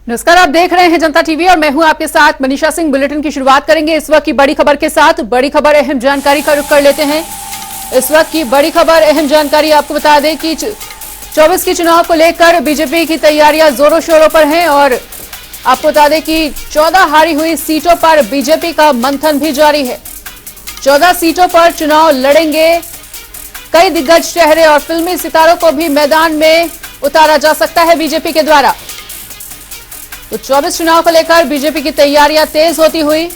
नमस्कार, आप देख रहे हैं जनता टीवी और मैं हूं आपके साथ मनीषा सिंह। बुलेटिन की शुरुआत करेंगे इस वक्त की बड़ी खबर के साथ। बड़ी खबर अहम जानकारी का रुख कर लेते हैं। इस वक्त की बड़ी खबर अहम जानकारी आपको बता दें कि 24 के चुनाव को लेकर बीजेपी की तैयारियां जोरों शोरों पर हैं और आपको बता दें कि 14 हारी हुई सीटों पर बीजेपी का मंथन भी जारी है। 14 सीटों पर चुनाव लड़ेंगे कई दिग्गज चेहरे और फिल्मी सितारों को भी मैदान में उतारा जा सकता है बीजेपी के द्वारा। तो 24 चुनाव को लेकर बीजेपी की तैयारियां तेज होती हुई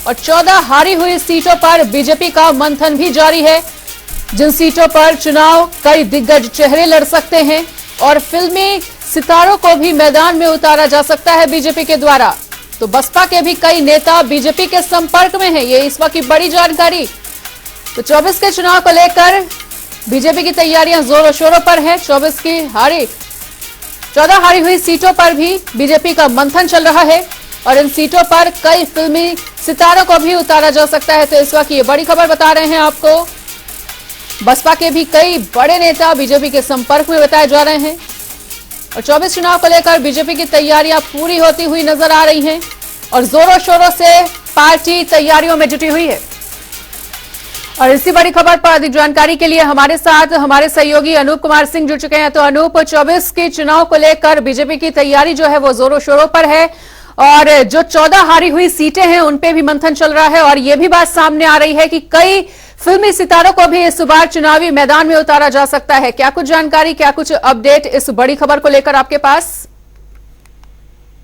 और 14 हारी हुई सीटों पर बीजेपी का मंथन भी जारी है। जिन सीटों पर चुनाव कई दिग्गज चेहरे लड़ सकते हैं और फिल्मी सितारों को भी मैदान में उतारा जा सकता है बीजेपी के द्वारा। तो बसपा के भी कई नेता बीजेपी के संपर्क में हैं, ये इस वक्त की बड़ी जानकारी। तो 24 के चुनाव को लेकर बीजेपी की तैयारियां जोरों शोरों पर है। 14 हारी हुई सीटों पर भी बीजेपी का मंथन चल रहा है और इन सीटों पर कई फिल्मी सितारों को भी उतारा जा सकता है। तो इस वक्त ये बड़ी खबर बता रहे हैं आपको। बसपा के भी कई बड़े नेता बीजेपी के संपर्क में बताए जा रहे हैं और 24 चुनाव को लेकर बीजेपी की तैयारियां पूरी होती हुई नजर आ रही हैं और जोरों शोरों से पार्टी तैयारियों में जुटी हुई है। और इसी बड़ी खबर पर अधिक जानकारी के लिए हमारे साथ हमारे सहयोगी अनूप कुमार सिंह जुड़ चुके हैं। तो अनूप, 24 के चुनाव को लेकर बीजेपी की तैयारी जो है वो जोरों शोरों पर है और जो 14 हारी हुई सीटें हैं उन पे भी मंथन चल रहा है और ये भी बात सामने आ रही है कि कई फिल्मी सितारों को भी इस बार चुनावी मैदान में उतारा जा सकता है। क्या कुछ जानकारी, क्या कुछ अपडेट इस बड़ी खबर को लेकर आपके पास?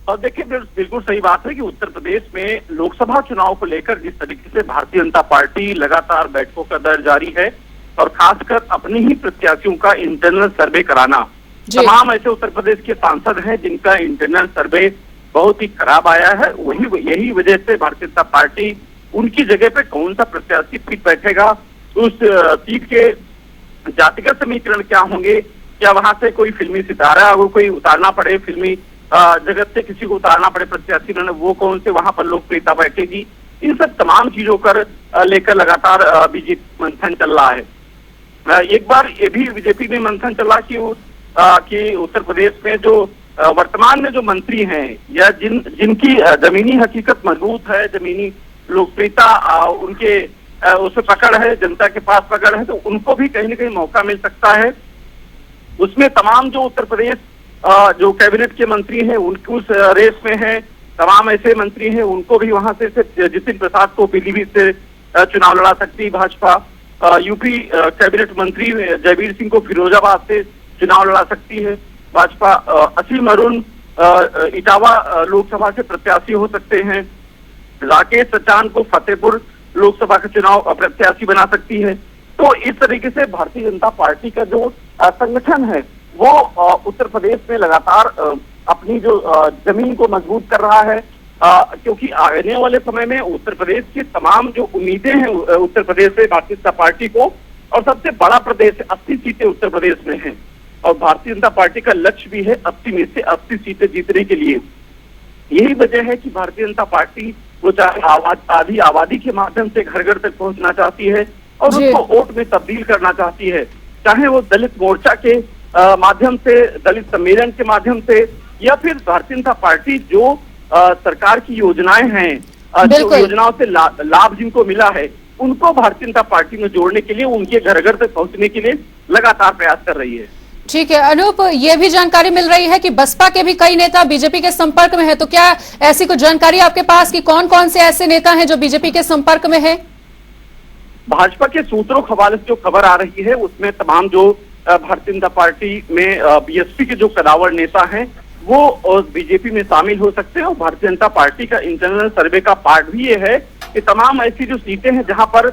और देखिए, बिल्कुल सही बात है कि उत्तर प्रदेश में लोकसभा चुनाव को लेकर जिस तरीके से भारतीय जनता पार्टी लगातार बैठकों का दर जारी है और खासकर अपने ही प्रत्याशियों का इंटरनल सर्वे कराना। तमाम ऐसे उत्तर प्रदेश के सांसद हैं जिनका इंटरनल सर्वे बहुत ही खराब आया है। यही वजह से भारतीय जनता पार्टी उनकी जगह पे कौन सा प्रत्याशी सीट बैठेगा, उस सीट के जातिगत समीकरण क्या होंगे, क्या वहां से कोई फिल्मी सितारा अगर कोई उतारना पड़े, फिल्मी जगत से किसी को उतारना पड़े प्रत्याशी, वो कौन से वहां पर लोकप्रियता बैठेगी, इन सब तमाम चीजों कर लेकर लगातार बीजेपी मंथन चल रहा है। एक बार ये भी बीजेपी में मंथन चला कि उत्तर प्रदेश में जो वर्तमान में जो मंत्री हैं या जिनकी जमीनी हकीकत मजबूत है, जमीनी लोकप्रियता उनके उसे पकड़ है, जनता के पास पकड़ है, तो उनको भी कहीं ना कहीं मौका मिल सकता है। उसमें तमाम जो उत्तर प्रदेश जो कैबिनेट के मंत्री हैं उनकी उस रेस में हैं, तमाम ऐसे मंत्री हैं उनको भी वहां से जितिन प्रसाद को पीलीभीत से चुनाव लड़ा सकती है भाजपा। यूपी कैबिनेट मंत्री जयवीर सिंह को फिरोजाबाद से चुनाव लड़ा सकती है भाजपा। असीम अरुण इटावा लोकसभा के प्रत्याशी हो सकते हैं। राकेश सचान को फतेहपुर लोकसभा का चुनाव प्रत्याशी बना सकती है। तो इस तरीके से भारतीय जनता पार्टी का जो संगठन है वो उत्तर प्रदेश में लगातार अपनी जो जमीन को मजबूत कर रहा है, क्योंकि आने वाले समय में उत्तर प्रदेश की तमाम जो उम्मीदें हैं उत्तर प्रदेश से भारतीय जनता पार्टी को, और सबसे बड़ा प्रदेश 80 सीटें उत्तर प्रदेश में हैं और भारतीय जनता पार्टी का लक्ष्य भी है 80 में से 80 सीटें जीतने के लिए। यही वजह है कि भारतीय जनता पार्टी वो चाहे आधी आबादी के माध्यम से घर घर तक पहुंचना चाहती है और उसको वोट में तब्दील करना चाहती है, चाहे वो दलित मोर्चा के माध्यम से, दलित सम्मेलन के माध्यम से, या फिर भारतीय जनता पार्टी जो सरकार की योजनाएं हैं, जो योजनाओं से लाभ जिनको मिला है उनको भारतीय जनता पार्टी में जोड़ने के लिए, उनके घर घर तक पहुंचने के लिए लगातार प्रयास कर रही है। ठीक है अनूप, ये भी जानकारी मिल रही है कि बसपा के भी कई नेता बीजेपी के संपर्क में है, तो क्या ऐसी कुछ जानकारी आपके पास कि कौन कौन से ऐसे नेता हैं जो बीजेपी के संपर्क में है? भाजपा के सूत्रों के हवाले से जो खबर आ रही है उसमें तमाम जो भारतीय जनता पार्टी में बीएसपी के जो कदावर नेता हैं वो बीजेपी में शामिल हो सकते हैं। और भारतीय जनता पार्टी का इंटरनल सर्वे का पार्ट भी ये है कि तमाम ऐसी जो सीटें हैं जहां पर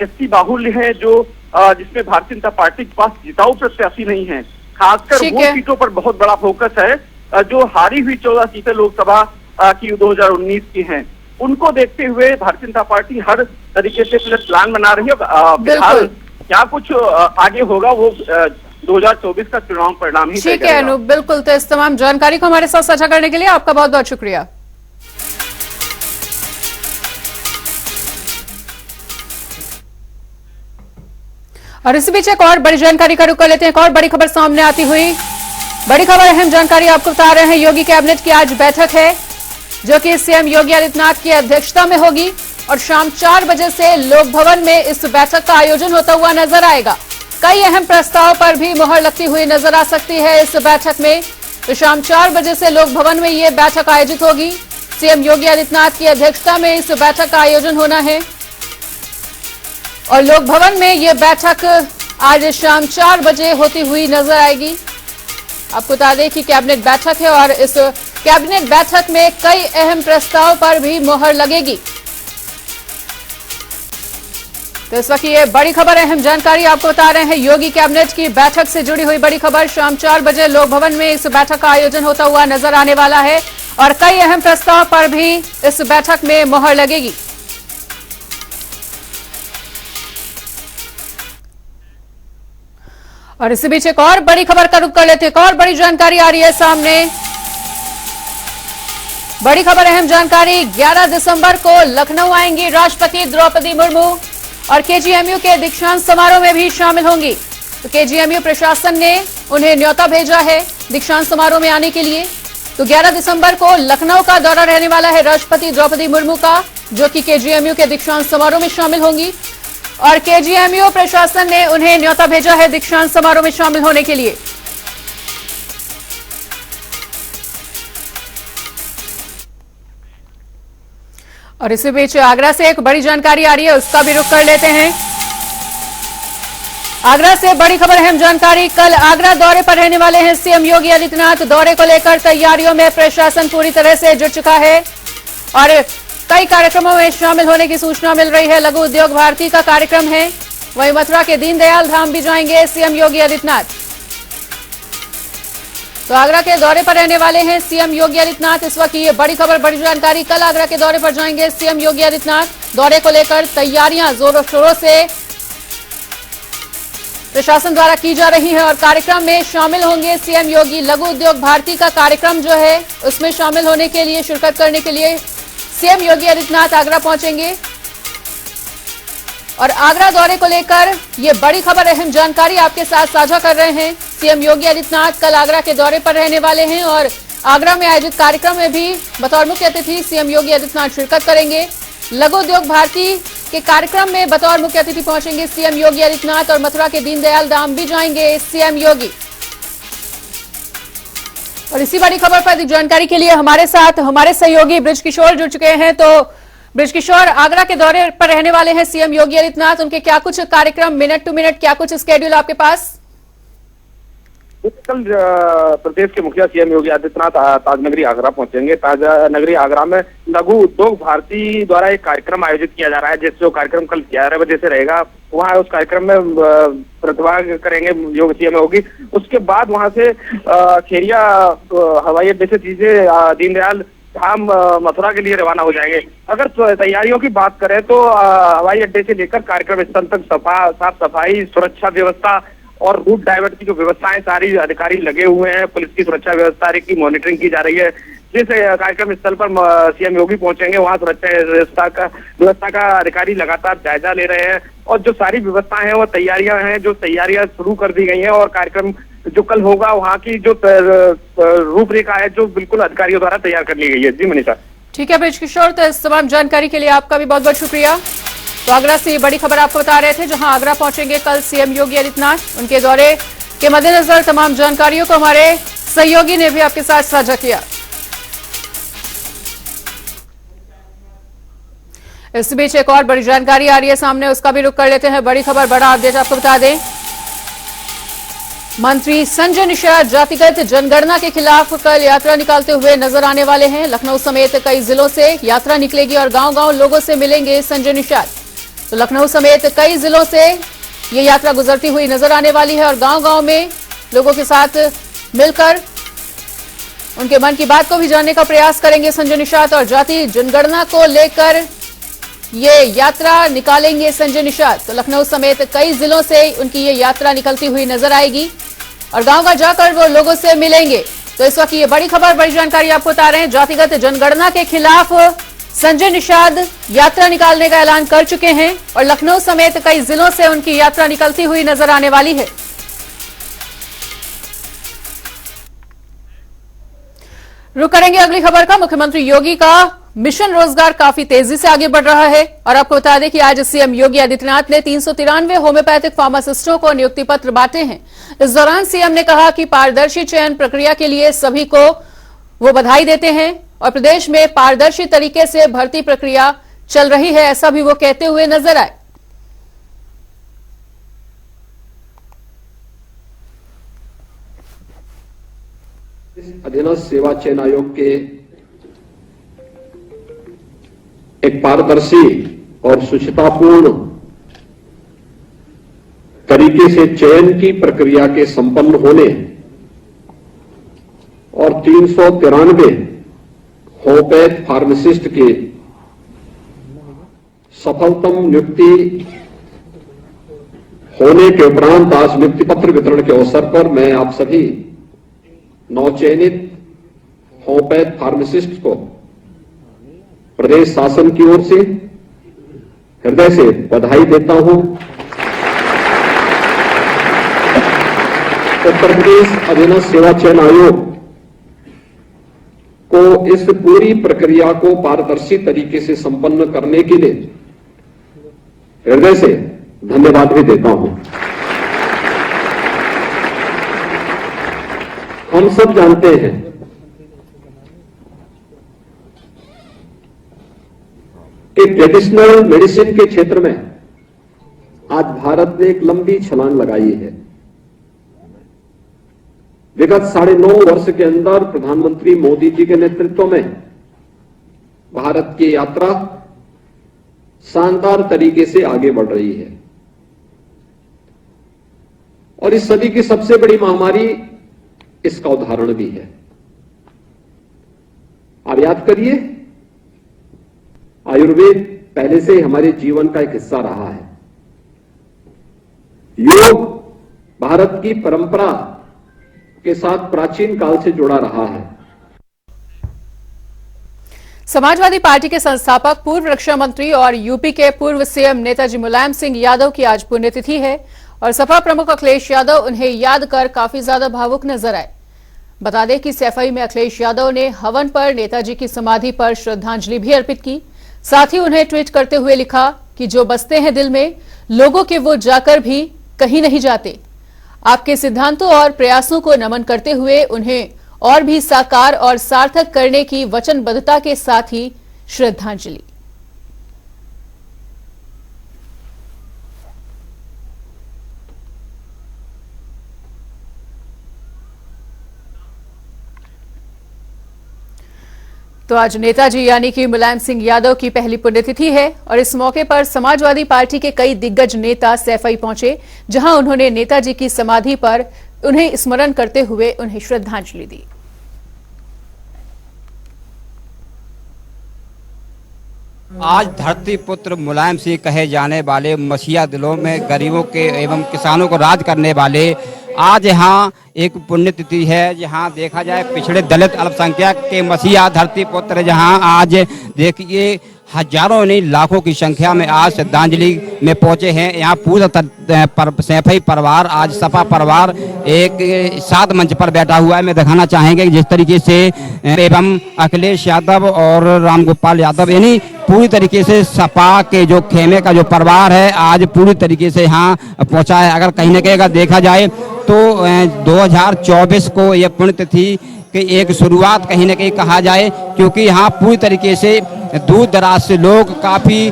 एससी बाहुल्य है, जो जिसमें भारतीय जनता पार्टी के पास जिताऊ प्रत्याशी नहीं है, खासकर वो सीटों पर बहुत बड़ा फोकस है। जो हारी हुई 14 सीटें लोकसभा की 2019 की हैं, उनको देखते हुए भारतीय जनता पार्टी हर तरीके से प्लान बना रही है। फिलहाल क्या कुछ आगे होगा वो 2024 का चुनाव परिणाम ही। ठीक है अनूप, बिल्कुल। तो इस तमाम जानकारी को हमारे साथ साझा करने के लिए आपका बहुत बहुत शुक्रिया। और इसी बीच एक और बड़ी जानकारी का रुख कर लेते हैं। एक और बड़ी खबर सामने आती हुई बड़ी खबर, अहम जानकारी आपको बता रहे हैं। योगी कैबिनेट की आज बैठक है जो कि सीएम योगी आदित्यनाथ की अध्यक्षता में होगी और शाम 4 बजे से लोक भवन में इस बैठक का आयोजन होता हुआ नजर आएगा। कई अहम प्रस्ताव पर भी मुहर लगती हुई नजर आ सकती है इस बैठक में। तो शाम 4 बजे से लोक भवन में ये बैठक आयोजित होगी। सीएम योगी आदित्यनाथ की अध्यक्षता में इस बैठक का आयोजन होना है और लोक भवन में ये बैठक आज शाम 4 बजे होती हुई नजर आएगी। आपको बता दें कि कैबिनेट बैठक है और इस कैबिनेट बैठक में कई अहम प्रस्ताव पर भी मुहर लगेगी। तो इस वक्त ये बड़ी खबर, अहम जानकारी आपको बता रहे हैं। योगी कैबिनेट की बैठक से जुड़ी हुई बड़ी खबर। शाम 4 बजे लोक भवन में इस बैठक का आयोजन होता हुआ नजर आने वाला है और कई अहम प्रस्ताव पर भी इस बैठक में मुहर लगेगी। और इसी बीच एक और बड़ी खबर का रुख कर लेते हैं। एक और बड़ी जानकारी आ रही है सामने। बड़ी खबर, अहम जानकारी। 11 दिसंबर को लखनऊ आएंगी राष्ट्रपति द्रौपदी मुर्मू और केजीएमयू के दीक्षांत समारोह में भी शामिल होंगी। तो केजीएमयू प्रशासन ने उन्हें न्योता भेजा है दीक्षांत समारोह में आने के लिए। तो 11 दिसंबर को लखनऊ का दौरा रहने वाला है राष्ट्रपति द्रौपदी मुर्मू का, जो कि केजीएमयू के दीक्षांत समारोह में शामिल होंगी और केजीएमयू प्रशासन ने उन्हें न्योता भेजा है दीक्षांत समारोह में शामिल होने के लिए। और इसी बीच आगरा से एक बड़ी जानकारी आ रही है, उसका भी रुख कर लेते हैं। आगरा से बड़ी खबर, अहम जानकारी। कल आगरा दौरे पर रहने वाले हैं सीएम योगी आदित्यनाथ। दौरे को लेकर तैयारियों में प्रशासन पूरी तरह से जुट चुका है और कई कार्यक्रमों में शामिल होने की सूचना मिल रही है। लघु उद्योग भारती का कार्यक्रम है, वहीं मथुरा के दीनदयाल धाम भी जाएंगे सीएम योगी आदित्यनाथ। तो आगरा के दौरे पर रहने वाले हैं सीएम योगी आदित्यनाथ। इस वक्त ये बड़ी खबर, बड़ी जानकारी। कल आगरा के दौरे पर जाएंगे सीएम योगी आदित्यनाथ। दौरे को लेकर तैयारियां जोरों शोरों से प्रशासन द्वारा की जा रही है और कार्यक्रम में शामिल होंगे सीएम योगी। लघु उद्योग भारती का कार्यक्रम जो है उसमें शामिल होने के लिए, शिरकत करने के लिए सीएम योगी आदित्यनाथ आगरा पहुंचेंगे। और आगरा दौरे को लेकर ये बड़ी खबर, अहम जानकारी आपके साथ साझा कर रहे हैं। सीएम योगी आदित्यनाथ कल आगरा के दौरे पर रहने वाले हैं और आगरा में आयोजित कार्यक्रम में भी बतौर मुख्य अतिथि सीएम योगी आदित्यनाथ शिरकत करेंगे। लघु उद्योग भारती के कार्यक्रम में बतौर मुख्य अतिथि पहुंचेंगे सीएम योगी आदित्यनाथ और मथुरा के दीनदयाल धाम भी जाएंगे सीएम योगी। और इसी बड़ी खबर पर अधिक जानकारी के लिए हमारे साथ हमारे सहयोगी ब्रिज किशोर जुड़ चुके हैं। तो ब्रिज किशोर, आगरा के दौरे पर रहने वाले हैं सीएम योगी आदित्यनाथ, उनके क्या कुछ कार्यक्रम, मिनट टू मिनट क्या कुछ स्केड्यूल आपके पास? कल प्रदेश के मुखिया सीएम योगी आदित्यनाथ ताजनगरी आगरा पहुंचेंगे। ताजनगरी आगरा में लघु उद्योग भारती द्वारा एक कार्यक्रम आयोजित किया जा रहा है, जिससे कार्यक्रम कल 11 बजे से रहेगा। वहाँ उस कार्यक्रम में प्रतिभाग करेंगे योगी सीएम योगी। उसके बाद वहाँ से खेरिया हवाई अड्डे से सीधे दीनदयाल धाम मथुरा के लिए रवाना हो जाएंगे। अगर तैयारियों की बात करें तो हवाई अड्डे से लेकर कार्यक्रम स्थल तक साफ सफाई, सुरक्षा व्यवस्था और रूट डाइवर्ट की जो व्यवस्थाएं, सारी अधिकारी लगे हुए हैं। पुलिस की सुरक्षा व्यवस्था की मॉनिटरिंग की जा रही है। जिस कार्यक्रम स्थल पर सीएम योगी पहुंचेंगे वहां सुरक्षा व्यवस्था का अधिकारी लगातार जायजा ले रहे हैं और जो सारी व्यवस्थाएं हैं वो तैयारियां हैं, जो तैयारियां शुरू कर दी गई हैं और कार्यक्रम जो कल होगा वहाँ की जो रूपरेखा है जो बिल्कुल अधिकारियों द्वारा तैयार कर ली गई है। जी मनीषा। ठीक है ब्रिज किशोर, तो इस तमाम जानकारी के लिए आपका भी बहुत बहुत शुक्रिया। तो आगरा से ये बड़ी खबर आपको बता रहे थे, जहां आगरा पहुंचेंगे कल सीएम योगी आदित्यनाथ। उनके दौरे के मद्देनजर तमाम जानकारियों को हमारे सहयोगी ने भी आपके साथ साझा किया। इस बीच एक और बड़ी जानकारी आ रही है सामने, उसका भी रुख कर लेते हैं। बड़ी खबर, बड़ा अपडेट आपको बता दें। मंत्री संजय निषाद जातिगत जनगणना के खिलाफ कल यात्रा निकालते हुए नजर आने वाले हैं। लखनऊ समेत कई जिलों से यात्रा निकलेगी और गांव-गांव लोगों से मिलेंगे संजय निषाद। तो लखनऊ समेत कई जिलों से ये यात्रा गुजरती हुई नजर आने वाली है और गांव-गांव में लोगों के साथ मिलकर उनके मन की बात को भी जानने का प्रयास करेंगे संजय निषाद और जाति जनगणना को लेकर ये यात्रा निकालेंगे संजय निषाद। तो लखनऊ समेत कई जिलों से उनकी ये यात्रा निकलती हुई नजर आएगी और गांव-गांव जाकर वो लोगों से मिलेंगे। तो इस वक्त ये बड़ी खबर, बड़ी जानकारी आपको बता रहे हैं। जातिगत जनगणना के खिलाफ संजय निषाद यात्रा निकालने का ऐलान कर चुके हैं और लखनऊ समेत कई जिलों से उनकी यात्रा निकलती हुई नजर आने वाली है। रुक करेंगे अगली खबर का। मुख्यमंत्री योगी का मिशन रोजगार काफी तेजी से आगे बढ़ रहा है और आपको बता दें कि आज सीएम योगी आदित्यनाथ ने 393 होम्योपैथिक फार्मासिस्टों को नियुक्ति पत्र बांटे हैं। इस दौरान सीएम ने कहा कि पारदर्शी चयन प्रक्रिया के लिए सभी को वो बधाई देते हैं और प्रदेश में पारदर्शी तरीके से भर्ती प्रक्रिया चल रही है, ऐसा भी वो कहते हुए नजर आए। अधीनस्थ सेवा चयन आयोग के एक पारदर्शी और शुचितापूर्ण तरीके से चयन की प्रक्रिया के संपन्न होने और 393 होम्योपैथ फार्मासिस्ट के सफलतम नियुक्ति होने के उपरांत आज नियुक्ति पत्र वितरण के अवसर पर मैं आप सभी नवचयनित होम्योपैथ फार्मासिस्ट को प्रदेश शासन की ओर से हृदय से बधाई देता हूं। उत्तर प्रदेश अधीनस्थ सेवा चयन आयोग को इस पूरी प्रक्रिया को पारदर्शी तरीके से संपन्न करने के लिए हृदय से धन्यवाद भी देता हूं। हम सब जानते हैं कि ट्रेडिशनल मेडिसिन के क्षेत्र में आज भारत ने एक लंबी छलांग लगाई है। विगत 9.5 वर्ष के अंदर प्रधानमंत्री मोदी जी के नेतृत्व में भारत की यात्रा शानदार तरीके से आगे बढ़ रही है और इस सदी की सबसे बड़ी महामारी इसका उदाहरण भी है। आप याद करिए, आयुर्वेद पहले से हमारे जीवन का एक हिस्सा रहा है। योग भारत की परंपरा के साथ प्राचीन काल से जुड़ा रहा है। समाजवादी पार्टी के संस्थापक, पूर्व रक्षा मंत्री और यूपी के पूर्व सीएम नेताजी मुलायम सिंह यादव की आज पुण्यतिथि है और सपा प्रमुख अखिलेश यादव उन्हें याद कर काफी ज्यादा भावुक नजर आए। बता दें कि सैफई में अखिलेश यादव ने हवन पर नेताजी की समाधि पर श्रद्धांजलि भी अर्पित की। साथ ही उन्हें ट्वीट करते हुए लिखा कि जो बसते हैं दिल में लोगों के वो जाकर भी कहीं नहीं जाते। आपके सिद्धांतों और प्रयासों को नमन करते हुए उन्हें और भी साकार और सार्थक करने की वचनबद्धता के साथ ही श्रद्धांजलि। तो आज नेताजी यानी कि मुलायम सिंह यादव की पहली पुण्यतिथि है और इस मौके पर समाजवादी पार्टी के कई दिग्गज नेता सैफई पहुंचे, जहां उन्होंने नेताजी की समाधि पर उन्हें स्मरण करते हुए उन्हें श्रद्धांजलि दी। आज धरती पुत्र मुलायम सिंह कहे जाने वाले मसीहा दिलों में गरीबों के एवं किसानों को राज करने वाले आज यहाँ एक पुण्यतिथि है, जहाँ देखा जाए पिछड़े दलित अल्पसंख्यक के मसीहा धरती पुत्र, जहाँ आज देखिए हजारों नहीं लाखों की संख्या में आज श्रद्धांजलि में पहुंचे हैं। यहाँ पूरा सैफई परिवार, आज सपा परिवार एक साथ मंच पर बैठा हुआ है। मैं दिखाना चाहेंगे कि जिस तरीके से एवं अखिलेश यादव और रामगोपाल यादव यानी पूरी तरीके से सपा के जो खेमे का जो परिवार है आज पूरी तरीके से यहाँ पहुंचा है। अगर कहीं न कहीं अगर देखा जाए तो 2024 को यह पुण्यतिथि की एक शुरुआत कहीं न कहीं कहा जाए, क्योंकि यहाँ पूरी तरीके से दूर दराज से लोग काफ़ी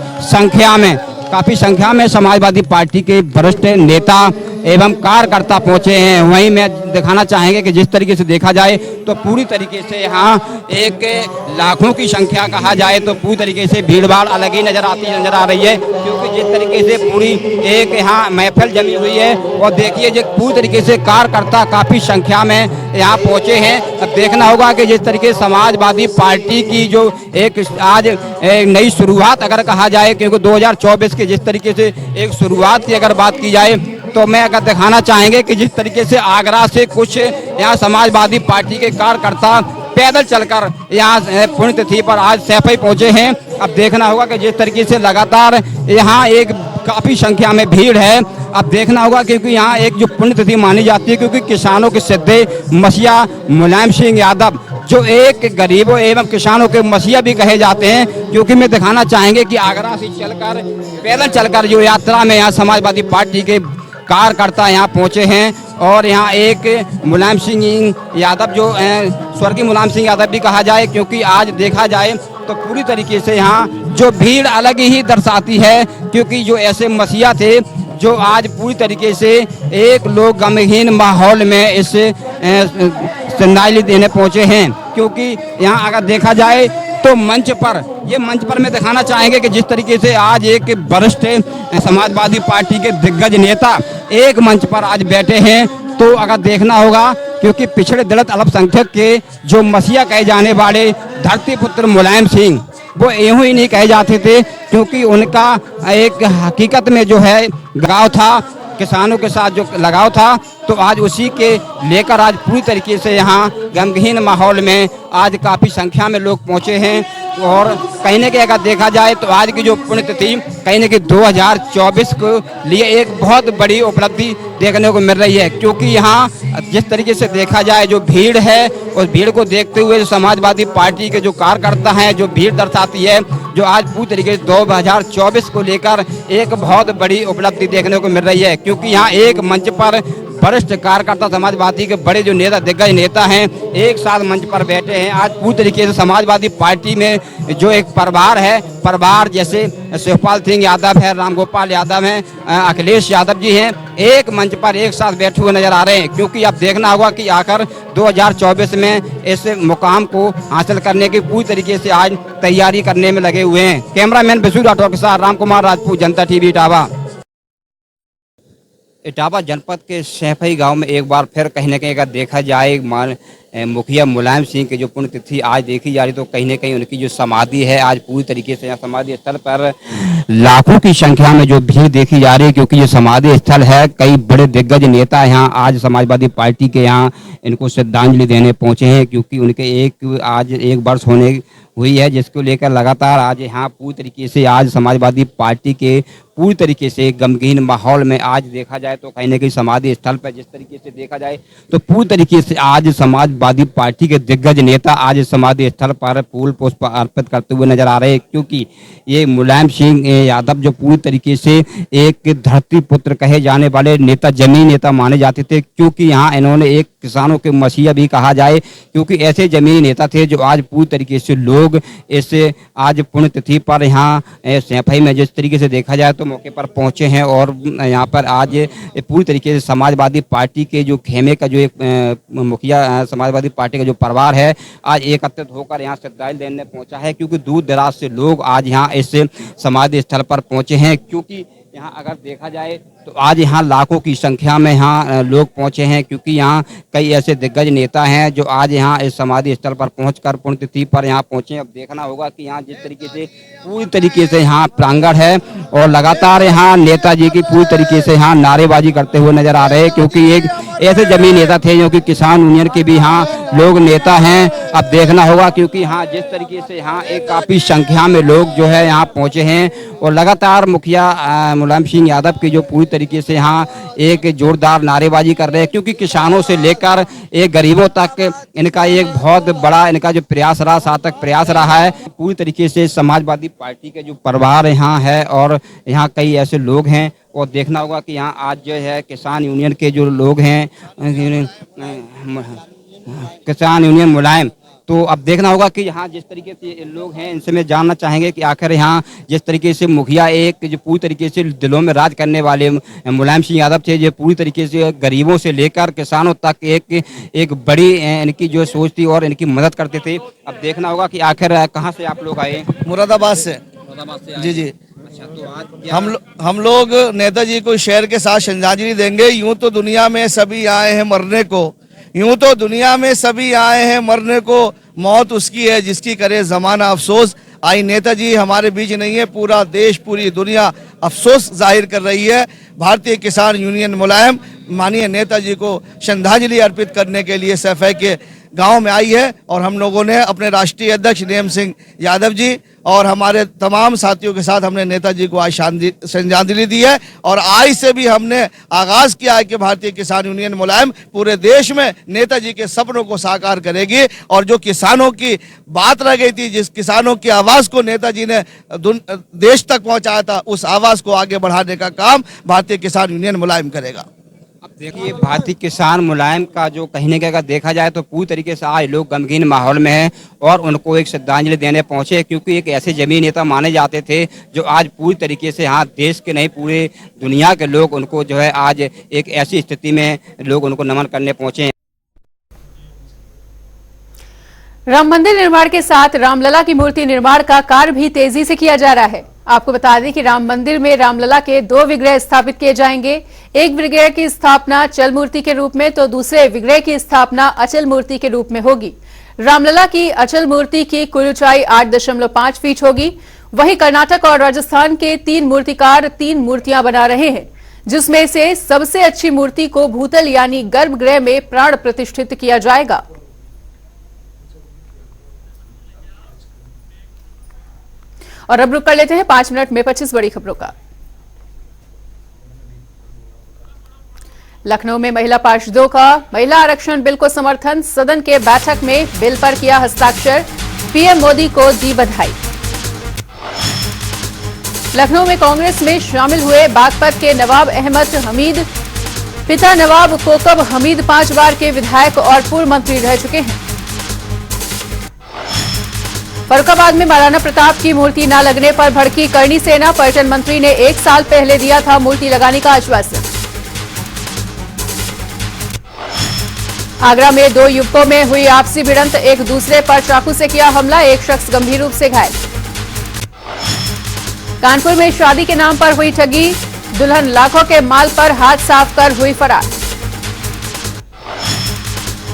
संख्या में समाजवादी पार्टी के वरिष्ठ नेता एवं कार्यकर्ता पहुंचे हैं। वहीं मैं दिखाना चाहेंगे कि जिस तरीके से देखा जाए तो पूरी तरीके से यहाँ एक लाखों की संख्या कहा जाए तो पूरी तरीके से भीड़ भाड़ अलग ही नजर आ रही है, क्योंकि जिस तरीके से पूरी एक यहाँ महफिल जमी हुई है और देखिए जो पूरी तरीके से कार्यकर्ता काफ़ी संख्या में यहाँ पहुँचे हैं। अब देखना होगा कि जिस तरीके से समाजवादी पार्टी की जो एक आज एक नई शुरुआत अगर कहा जाए, क्योंकि 2024 के जिस तरीके से एक शुरुआत की अगर बात की जाए तो मैं अगर दिखाना चाहेंगे कि जिस तरीके से आगरा से कुछ यहाँ समाजवादी पार्टी के कार्यकर्ता पैदल चलकर यहाँ पुण्यतिथि पर आज सैफई पहुंचे हैं। अब देखना होगा कि जिस तरीके से लगातार यहाँ एक काफ़ी संख्या में भीड़ है। अब देखना होगा क्योंकि यहाँ एक जो पुण्यतिथि मानी जाती है, क्योंकि किसानों के सिद्धे मसीहा मुलायम सिंह यादव जो एक गरीबों एवं किसानों के मसीहा भी कहे जाते हैं, क्योंकि मैं दिखाना चाहेंगे कि आगरा से चलकर पैदल चलकर जो यात्रा में यहाँ समाजवादी पार्टी के कार्यकर्ता यहाँ पहुँचे हैं और यहाँ एक मुलायम सिंह यादव जो स्वर्गीय मुलायम सिंह यादव भी कहा जाए, क्योंकि आज देखा जाए तो पूरी तरीके से यहाँ जो भीड़ अलग ही दर्शाती है, क्योंकि जो ऐसे मसीहा थे जो आज पूरी तरीके से एक लोग गमहीन माहौल में इस श्रद्धांजलि देने पहुंचे हैं। क्योंकि यहाँ अगर देखा जाए तो मंच पर मैं दिखाना चाहेंगे कि जिस तरीके से आज एक वरिष्ठ समाजवादी पार्टी के दिग्गज नेता एक मंच पर आज बैठे हैं, तो अगर देखना होगा क्योंकि पिछड़े दलित अल्पसंख्यक के जो मसीहा कहे जाने वाले धरती पुत्र मुलायम सिंह वो यूं ही नहीं कहे जाते थे, क्योंकि उनका एक हकीकत में जो है लगाव था, किसानों के साथ जो लगाव था, तो आज उसी के लेकर आज पूरी तरीके से यहाँ गमगीन माहौल में आज काफ़ी संख्या में लोग पहुँचे हैं। और कहीं न कहीं अगर देखा जाए तो आज की जो पुण्यतिथि कहीं न कहीं 2024 को लिए एक बहुत बड़ी उपलब्धि देखने को मिल रही है, क्योंकि यहाँ जिस तरीके से देखा जाए जो भीड़ है उस भीड़ को देखते हुए जो समाजवादी पार्टी के जो कार्यकर्ता हैं जो भीड़ दर्शाती है, जो आज पूरी तरीके से 2024 को लेकर एक बहुत बड़ी उपलब्धि देखने को मिल रही है। क्योंकि यहाँ एक मंच पर वरिष्ठ कार्यकर्ता समाजवादी के बड़े जो नेता दिग्गज नेता हैं एक साथ मंच पर बैठे हैं। आज पूरी तरीके से समाजवादी पार्टी में जो एक परिवार जैसे शिवपाल सिंह यादव है, रामगोपाल यादव हैं, अखिलेश यादव जी हैं, एक मंच पर एक साथ बैठे हुए नजर आ रहे हैं। क्योंकि अब देखना होगा कि आकर 2024 में इस मुकाम को हासिल करने की पूरी तरीके से आज तैयारी करने में लगे हुए हैं। कैमरामैन विशु राठौर के साथ राम कुमार राजपूत, जनता टीवी, इटावा। इटावा जनपद के सैफई गांव में एक बार फिर कहीं न कहीं अगर देखा जाए मुखिया मुलायम सिंह की जो पुण्यतिथि आज देखी जा रही, तो कहीं न कहीं उनकी जो समाधि है आज पूरी तरीके से यहाँ समाधि स्थल पर लाखों की संख्या में जो भीड़ देखी जा रही है। क्योंकि ये समाधि स्थल है, कई बड़े दिग्गज नेता यहाँ आज समाजवादी पार्टी के यहाँ इनको श्रद्धांजलि देने पहुँचे हैं। क्योंकि उनके आज एक वर्ष होने हुई है, जिसको लेकर लगातार आज यहाँ पूरी तरीके से आज समाजवादी पार्टी के पूरी तरीके से गमगीन माहौल में आज देखा जाए तो कहीं न कहीं समाधि स्थल पर जिस तरीके से देखा जाए तो पूरी तरीके से आज समाजवादी पार्टी के दिग्गज नेता आज समाधि स्थल पर फूल पुष्प अर्पित करते हुए नजर आ रहे हैं। क्योंकि ये मुलायम सिंह यादव जो पूरी तरीके से एक धरती पुत्र कहे जाने वाले नेता, जमीन नेता माने जाते थे, क्योंकि यहाँ इन्होंने एक किसानों के मसीहा भी कहा जाए, क्योंकि ऐसे जमीनी नेता थे जो आज पूरी तरीके से लोग इस आज पुण्यतिथि पर यहाँ सैफई में जिस तरीके से देखा जाए तो मौके पर पहुंचे हैं। और यहाँ पर आज पूरी तरीके से समाजवादी पार्टी के जो खेमे का जो एक मुखिया समाजवादी पार्टी का जो परिवार है आज एकत्रित होकर यहाँ श्रद्धांजलि देने पहुंचा है। क्योंकि दूर दराज से लोग आज यहाँ इस समाधि स्थल पर पहुंचे हैं। क्योंकि यहाँ अगर देखा जाए तो आज यहाँ लाखों की संख्या में यहाँ लोग पहुँचे हैं, क्योंकि यहाँ कई ऐसे दिग्गज नेता हैं जो आज यहाँ इस समाधि स्थल पर पहुंचकर पुण्यतिथि पर यहाँ पहुँचे। अब देखना होगा कि यहाँ जिस तरीके से पूरी तरीके से यहाँ प्रांगण है और लगातार यहाँ नेताजी की पूरी तरीके से यहाँ नारेबाजी करते हुए नजर आ रहे हैं। क्योंकि एक ऐसे जमीन नेता थे जो कि किसान यूनियन के भी यहाँ लोग नेता हैं। अब देखना होगा क्योंकि यहाँ जिस तरीके से यहाँ एक काफ़ी संख्या में लोग जो है यहाँ पहुँचे हैं और लगातार मुखिया मुलायम सिंह यादव की जो पूरी तरीके से यहाँ एक जोरदार नारेबाजी कर रहे हैं। क्योंकि किसानों से लेकर एक गरीबों तक इनका एक बहुत बड़ा इनका जो प्रयास रहा, सार्थक प्रयास रहा है। पूरी तरीके से समाजवादी पार्टी के जो परिवार यहाँ है और यहाँ कई ऐसे लोग हैं और देखना होगा कि यहाँ आज जो है किसान यूनियन के जो लोग हैं, किसान यूनियन मुलायम, तो अब देखना होगा कि यहाँ जिस तरीके से लोग हैं इनसे मैं जानना चाहेंगे कि आखिर यहाँ जिस तरीके से मुखिया एक जो पूरी तरीके से दिलों में राज करने वाले मुलायम सिंह यादव थे, जो पूरी तरीके से गरीबों से लेकर किसानों तक एक बड़ी इनकी जो सोच थी और इनकी मदद करते थे। अब देखना होगा कि आखिर कहाँ से आप लोग आए? मुरादाबाद से। जी जी। अच्छा, तो आज हम लोग नेताजी को शहर के साथ श्रद्धांजलि देंगे। यूं तो दुनिया में सभी आए हैं मरने को, यूं तो दुनिया में सभी आए हैं मरने को, मौत उसकी है जिसकी करे जमाना अफसोस। आई नेताजी हमारे बीच नहीं है, पूरा देश पूरी दुनिया अफसोस जाहिर कर रही है। भारतीय किसान यूनियन मुलायम माननीय नेताजी को श्रद्धांजलि अर्पित करने के लिए सैफई के गांव में आई है और हम लोगों ने अपने राष्ट्रीय अध्यक्ष मुलायम सिंह यादव जी और हमारे तमाम साथियों के साथ हमने नेताजी को आज श्रद्धांजलि दी है। और आज से भी हमने आगाज किया है कि भारतीय किसान यूनियन मुलायम पूरे देश में नेताजी के सपनों को साकार करेगी। और जो किसानों की बात रह गई थी, जिस किसानों की आवाज को नेताजी ने देश तक पहुंचाया था, उस आवाज को आगे बढ़ाने का काम भारतीय किसान यूनियन मुलायम करेगा। अब देखिए, भारतीय किसान मुलायम का जो कहीं ना कहीं अगर देखा जाए तो पूरी तरीके से आज लोग गमगीन माहौल में हैं और उनको एक श्रद्धांजलि देने पहुंचे, क्योंकि एक ऐसे जमीन नेता माने जाते थे जो आज पूरी तरीके से यहाँ देश के नहीं पूरे दुनिया के लोग उनको जो है आज एक ऐसी स्थिति में लोग उनको नमन करने पहुंचे हैं। राम मंदिर निर्माण के साथ रामलला की मूर्ति निर्माण का कार्य भी तेजी से किया जा रहा है। आपको बता दें कि राम मंदिर में रामलला के 2 विग्रह स्थापित किए जाएंगे। एक विग्रह की स्थापना चल मूर्ति के रूप में तो दूसरे विग्रह की स्थापना अचल मूर्ति के रूप में होगी। रामलला की अचल मूर्ति की कुल ऊंचाई 8.5 फीट होगी। वहीं कर्नाटक और राजस्थान के 3 मूर्तिकार 3 मूर्तियां बना रहे हैं, जिसमें से सबसे अच्छी मूर्ति को भूतल यानी गर्भगृह में प्राण प्रतिष्ठित किया जाएगा। और अब रुक कर लेते हैं 5 मिनट में 25 बड़ी खबरों का। लखनऊ में महिला पार्षदों का महिला आरक्षण बिल को समर्थन, सदन के बैठक में बिल पर किया हस्ताक्षर, पीएम मोदी को दी बधाई। लखनऊ में कांग्रेस में शामिल हुए बागपत के नवाब अहमद हमीद, पिता नवाब कोकब हमीद 5 बार के विधायक और पूर्व मंत्री रह चुके हैं। फर्रुखाबाद में महाराणा प्रताप की मूर्ति न लगने पर भड़की करनी सेना, पर्यटन मंत्री ने 1 साल पहले दिया था मूर्ति लगाने का आश्वासन। आगरा में 2 युवकों में हुई आपसी भिड़ंत, एक दूसरे पर चाकू से किया हमला, एक शख्स गंभीर रूप से घायल। कानपुर में शादी के नाम पर हुई ठगी, दुल्हन लाखों के माल पर हाथ साफ कर हुई फरार।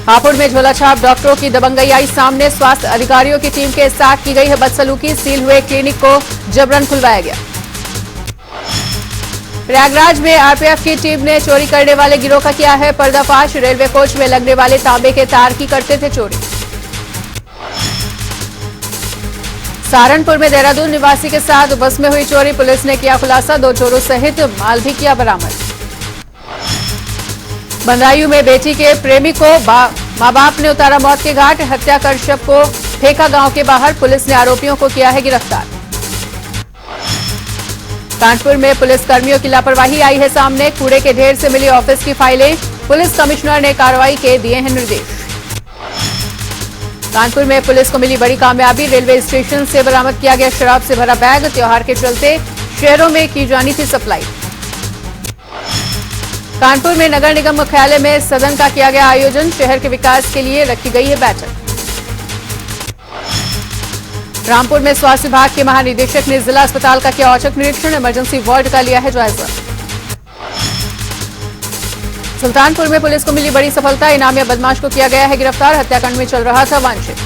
हापुड़ में झोलाछाप डॉक्टरों की दबंगई आई सामने, स्वास्थ्य अधिकारियों की टीम के साथ की गई है बदसलूकी, सील हुए क्लिनिक को जबरन खुलवाया गया। प्रयागराज में आरपीएफ की टीम ने चोरी करने वाले गिरोह का किया है पर्दाफाश, रेलवे कोच में लगने वाले तांबे के तार की करते थे चोरी। सहारनपुर में देहरादून निवासी के साथ बस में हुई चोरी, पुलिस ने किया खुलासा, 2 चोरों सहित माल भी किया बरामद। बंदायूं में बेटी के प्रेमी को मां बाप ने उतारा मौत के घाट, हत्या कर शव को फेंका गांव के बाहर, पुलिस ने आरोपियों को किया है गिरफ्तार। कानपुर में पुलिस कर्मियों की लापरवाही आई है सामने, कूड़े के ढेर से मिली ऑफिस की फाइलें, पुलिस कमिश्नर ने कार्रवाई के दिए हैं निर्देश। कानपुर में पुलिस को मिली बड़ी कामयाबी, रेलवे स्टेशन से बरामद किया गया शराब से भरा बैग, त्योहार के चलते शहरों में की जानी थी सप्लाई। कानपुर में नगर निगम मुख्यालय में सदन का किया गया आयोजन, शहर के विकास के लिए रखी गई है बैठक। रामपुर में स्वास्थ्य विभाग के महानिदेशक ने जिला अस्पताल का किया औचक निरीक्षण, इमरजेंसी वार्ड का लिया है जायजा। सुल्तानपुर में पुलिस को मिली बड़ी सफलता, इनामिया बदमाश को किया गया है गिरफ्तार, हत्याकांड में चल रहा था वांछित।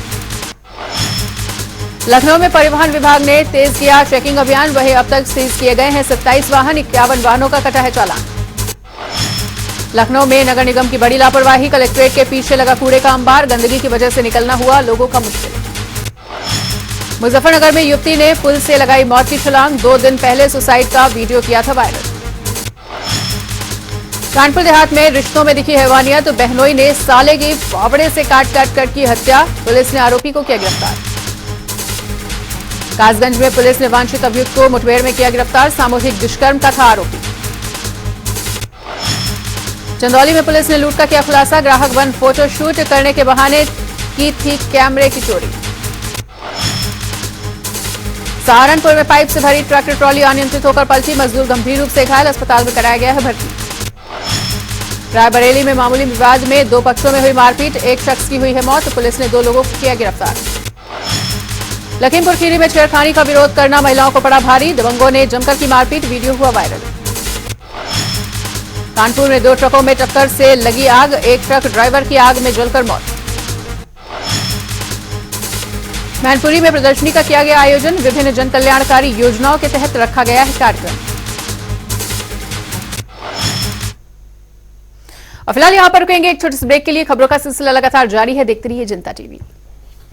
लखनऊ में परिवहन विभाग ने तेज किया चेकिंग अभियान, वहीं अब तक सीज किए गए हैं 27 वाहन, 51 वाहनों का कटा है चालान। लखनऊ में नगर निगम की बड़ी लापरवाही, कलेक्ट्रेट के पीछे लगा कूड़े का अंबार, गंदगी की वजह से निकलना हुआ लोगों का मुश्किल। मुजफ्फरनगर में युवती ने पुल से लगाई मौत की छलांग, 2 दिन पहले सुसाइड का वीडियो किया था वायरल। कानपुर देहात में रिश्तों में दिखी हैवानियत, बहनोई ने साले की फावड़े से काट काट कर की हत्या, पुलिस ने आरोपी को किया गिरफ्तार। कासगंज में पुलिस ने वांछित अभियुक्त को मुठभेड़ में किया गिरफ्तार, सामूहिक दुष्कर्म का था आरोपी। चंदौली में पुलिस ने लूट का किया खुलासा, ग्राहक वन फोटो शूट करने के बहाने की थी कैमरे की चोरी। सहारनपुर में पाइप से भरी ट्रैक्टर ट्रॉली अनियंत्रित होकर पलटी, मजदूर गंभीर रूप से घायल, अस्पताल में कराया गया है भर्ती। रायबरेली में मामूली विवाद में 2 पक्षों में हुई मारपीट, एक शख्स की हुई है मौत, पुलिस ने 2 लोगों को किया गिरफ्तार। लखीमपुर खीरी में छेड़खानी का विरोध करना महिलाओं को पड़ा भारी, दबंगों ने जमकर की मारपीट, वीडियो हुआ वायरल। कानपुर में 2 ट्रकों में टक्कर से लगी आग, एक ट्रक ड्राइवर की आग में जलकर मौत। मैनपुरी में प्रदर्शनी का किया गया आयोजन, विभिन्न जन कल्याणकारी योजनाओं के तहत रखा गया है कार्यक्रम। और फिलहाल यहां पर रुकेंगे एक छोटे से ब्रेक के लिए, खबरों का सिलसिला लगातार जारी है, देखते रहिए जनता टीवी।